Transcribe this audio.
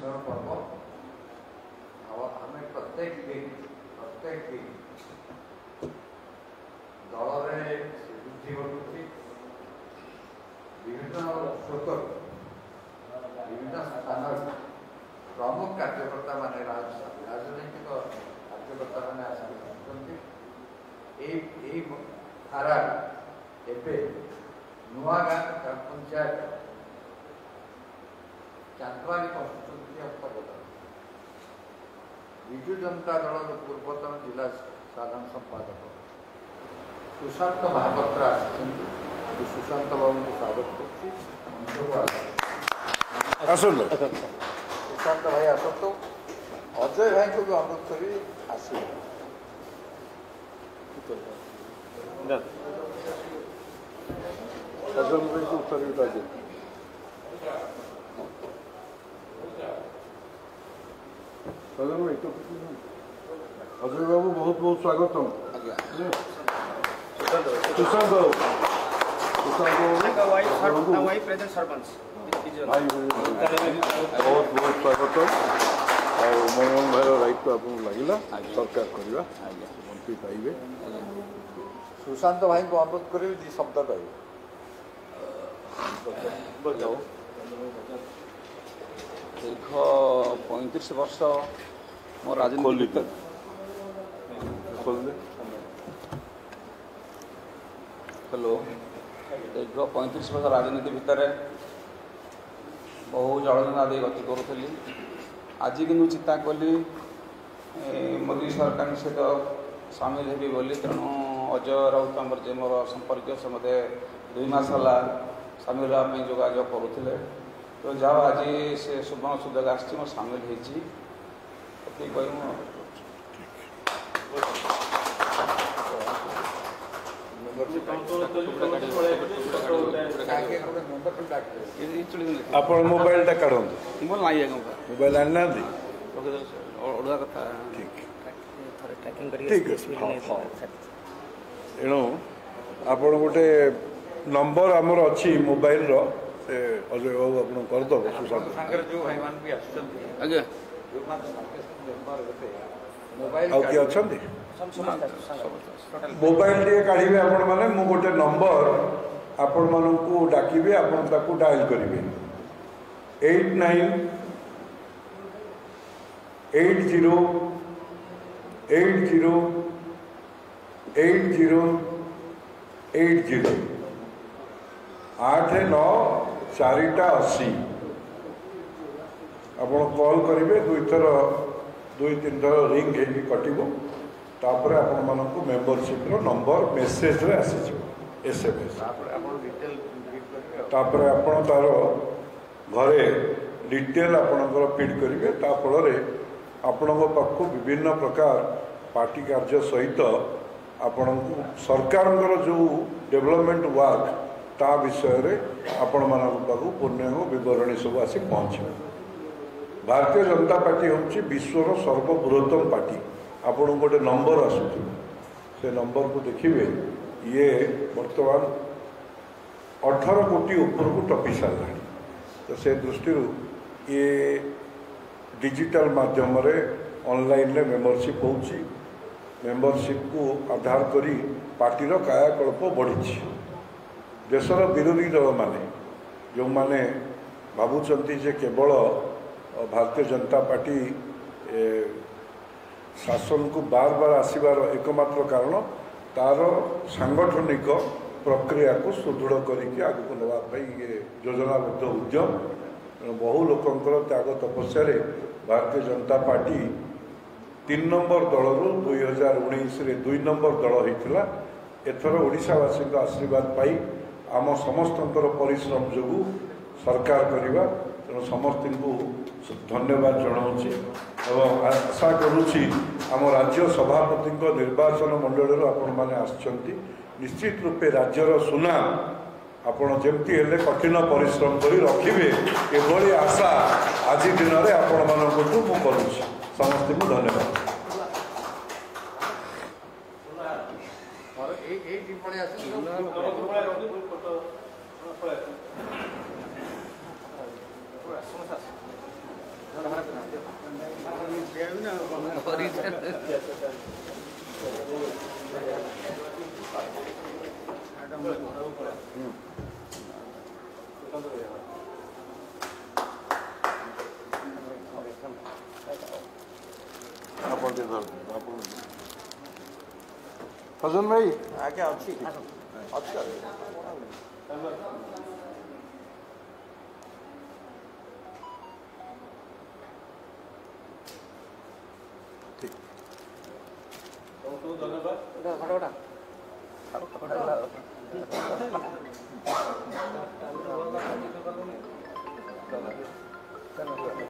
पर्व आम प्रत्येक दिन दल वृद्धि घटुची विभिन्न स्रोत विभिन्न स्थान प्रमुख कार्यकर्ता मान राजनैतिक कार्यकर्ता मैंने आसिक धारा एवं नुआ गाँव ग्राम पंचायत चांदवाली कन्स्टिट्यूएंसी अंतर्गत विजु जनता दल पूर्वतन जिला साधारण संपादक सुशांत महापात्र आसी सुशांत बाबू को स्वागत कर सुशांत भाई आसतु अजय भाई को भी अनुरोध करी आस अजय बाबू बहुत बहुत स्वागत सुशांत बहुत बहुत स्वागत और मनोहर भाई दायित्व आपको लगे सरकार करवा मंत्री पाइबे सुशांत भाई को अनुरोध करी दी शब्द कह दीर्घ 35 वर्ष मो राजनीति हेलो दीर्घ 35 वर्ष राजनीति भितर बहु जलजना दे गति करूली आज कि चिंता कली मोदी सरकार सहित सामिल हेबी बोली तेणु अजय राउत आमर जे मोर संपर्क से मत 2 मास है सामिल होगापी जोगाजोग करुले तो जाओ आज से सुवर्ण सुजोग आसी सामिल होती आप मोबाइल टा काढ़ मोबाइल आना ओडा कथा ठीक एणु आप गोटे नंबर आमर अच्छी मोबाइल रो से अजय बाबू आप करदेव सुशांत किए अच्छा मोबाइल टे काढ़े आपण मैंने मु गोटे नंबर आपण मानू डाकिबे आपण ताकू डायल करेंगे 89808080 आप कॉल करेंगे 2-3 थर रिंग है कटो तापर आपण मानक मेंबरशिप नंबर मेसेज रे आसी एसएमएस तापर आपण तार घरे डिटेल आपणकर फीड करेंगे ताफल आपण पाख विभिन्न प्रकार पार्टी कार्य सहित आपण सरकार जो डेवलपमेंट वर्क ता विषय रे आपण मानक पाख पूर्ण विवरणी सब आसी पहुँचे भारतीय जनता पार्टी हूँ विश्वर सर्वबृहत्तम पार्टी आपण गोटे नंबर आसू से नंबर को देखिए ये वर्तमान 18 कोटी ऊपर को टपी सारा तो से दृष्टि ये डिजिटल माध्यम रे ऑनलाइन रे मेंबरशिप होची मेंबरशिप को आधार करी पार्टी रो कायाकल्प बढ़ी देशर विरोधी दल माने जो माने भावुंट जे केवल भारतीय जनता पार्टी शासन को बार बार आसबार एकमात्र कारण तार सांगठनिक प्रक्रिया को सुदृढ़ करके आगे नापी ये योजनाबद्ध उद्यम बहु लोकंर त्याग तपस्या भारतीय जनता पार्टी 3 नंबर दल रु 2019 2 नंबर दल होता एथर ओडिशावासी आशीर्वाद पाई आम समस्त परिश्रम जो सरकार करवा तेणु समस्त को धन्यवाद जनाऊँगी और आशा करुँची आम राज्य सभापति निर्वाचन मंडल आपण मैंने आसचंती निश्चित रूपे राज्यर सुनाम आपण जमती हेले कठिन परिश्रम कर रखिए एभली आशा आज दिन में आपण मानू मुझे समस्त को धन्यवाद फजन भाई आगे अच्छी अच्छा